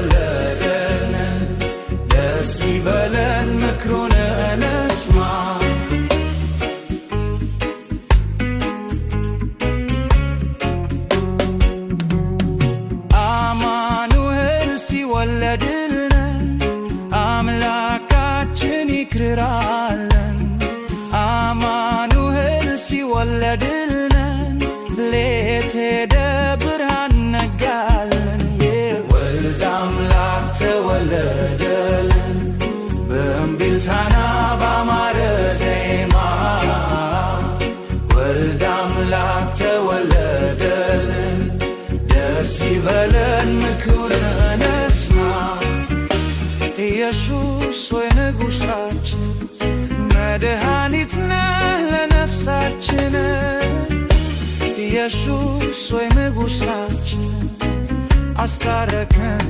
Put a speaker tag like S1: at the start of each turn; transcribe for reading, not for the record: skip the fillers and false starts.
S1: ተወለደልን። ደስ ይበለን ምክሩን እንስማ። አማኑኤል ሲወለድልን አምላካችን ይክራለን። አማኑኤል ሲወለድልን ሌት ሄደ ብርሃን ነጋልን። ወልድ አምላክ ተወለደልን በእምቢልታና ባማረ ዜማ። ወልድ አምላክ ተወለደልን ደስ ይበለን ምክሩን እንስማ። ኢየሱስ ሆይ ንጉሣችን መድኃኒት ነህ ለነፍሳችን። ኢየሱስ ሆይ ንጉሣችን አስታረቀን